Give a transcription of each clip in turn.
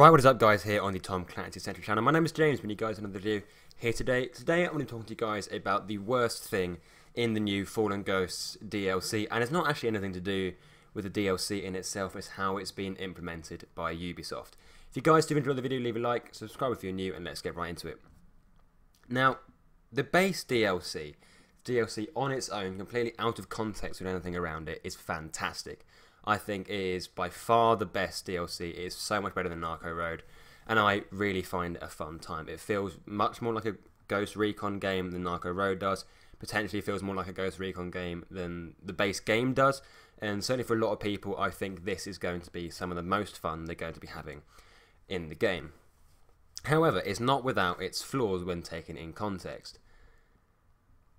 Right, what is up guys, here on the Tom Clancy Central channel. My name is James, and you guys another video here today. Today I'm going to talk to you guys about the worst thing in the new Fallen Ghosts DLC, and it's not actually anything to do with the DLC in itself, it's how it's been implemented by Ubisoft. If you guys do enjoy the video, leave a like, subscribe if you're new, and let's get right into it. Now, the base DLC on its own, completely out of context with anything around it, is fantastic. I think it is by far the best DLC. It is so much better than Narco Road, and I really find it a fun time. It feels much more like a Ghost Recon game than Narco Road does. Potentially feels more like a Ghost Recon game than the base game does, and certainly for a lot of people, I think this is going to be some of the most fun they're going to be having in the game. However, it's not without its flaws when taken in context.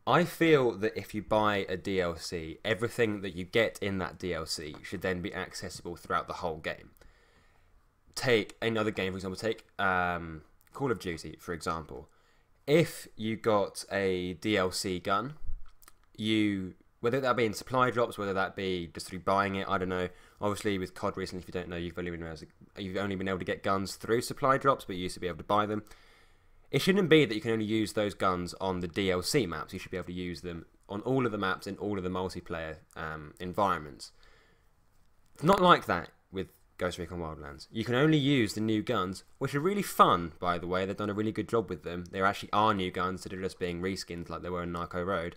I feel that if you buy a DLC, everything that you get in that DLC should then be accessible throughout the whole game. Take another game, for example, take Call of Duty, for example. If you got a DLC gun, whether that be in supply drops, whether that be just through buying it, I don't know. Obviously, with COD recently, if you don't know, you've only been able to get guns through supply drops, but you used to be able to buy them. It shouldn't be that you can only use those guns on the DLC maps. You should be able to use them on all of the maps in all of the multiplayer environments. It's not like that with Ghost Recon Wildlands. You can only use the new guns, which are really fun, by the way. They've done a really good job with them. There actually are new guns that are just being reskins like they were in Narco Road.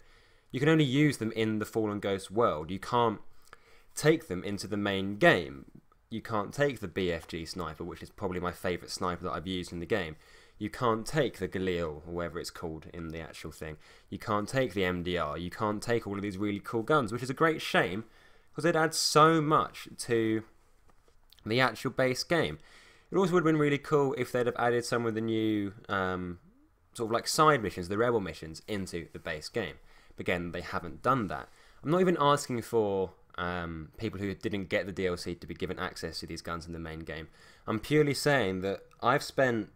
You can only use them in the Fallen Ghost world. You can't take them into the main game. You can't take the BFG sniper, which is probably my favourite sniper that I've used in the game. You can't take the Galil, or whatever it's called in the actual thing. You can't take the MDR. You can't take all of these really cool guns, which is a great shame, because it adds so much to the actual base game. It also would have been really cool if they'd have added some of the new sort of like side missions, the rebel missions, into the base game. But again, they haven't done that. I'm not even asking for people who didn't get the DLC to be given access to these guns in the main game. I'm purely saying that I've spent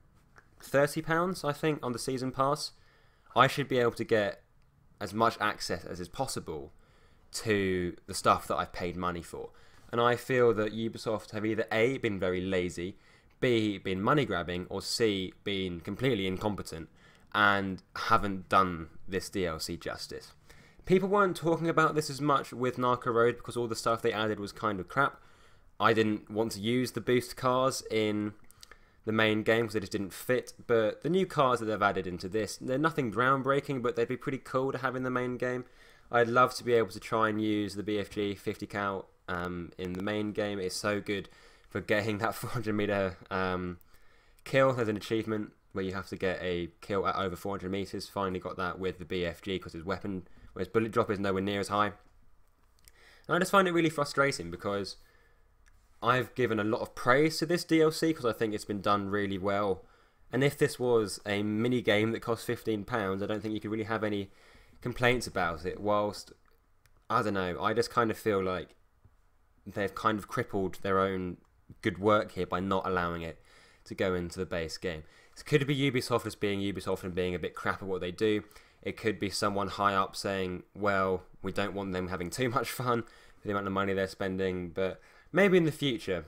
£30, I think, on the season pass. I should be able to get as much access as is possible to the stuff that I've paid money for. And I feel that Ubisoft have either A, been very lazy, B, been money grabbing, or C, been completely incompetent and haven't done this DLC justice. People weren't talking about this as much with Narco Road because all the stuff they added was kind of crap. I didn't want to use the boost cars in the main game because they just didn't fit, but the new cars that they've added into this, they're nothing groundbreaking, but they'd be pretty cool to have in the main game. I'd love to be able to try and use the BFG 50 cal in the main game. It's so good for getting that 400 meter kill. There's an achievement where you have to get a kill at over 400 meters. Finally got that with the BFG because his weapon, whereas bullet drop is nowhere near as high. And I just find it really frustrating because I've given a lot of praise to this DLC because I think it's been done really well. And if this was a mini game that cost £15, I don't think you could really have any complaints about it. Whilst, I don't know, I just kind of feel like they've kind of crippled their own good work here by not allowing it to go into the base game. It could be Ubisoft as being Ubisoft and being a bit crap at what they do. It could be someone high up saying, well, we don't want them having too much fun for the amount of money they're spending, but maybe in the future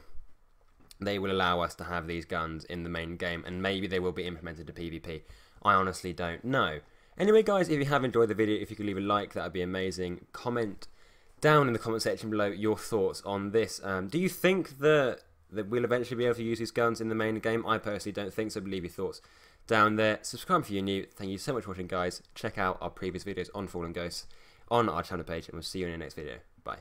they will allow us to have these guns in the main game, and maybe they will be implemented to PvP. I honestly don't know. Anyway guys, if you have enjoyed the video, if you could leave a like, that would be amazing. Comment down in the comment section below your thoughts on this. Do you think that we'll eventually be able to use these guns in the main game? I personally don't think so, but leave your thoughts down there. Subscribe if you're new. Thank you so much for watching guys. Check out our previous videos on Fallen Ghosts on our channel page, and we'll see you in the next video. Bye.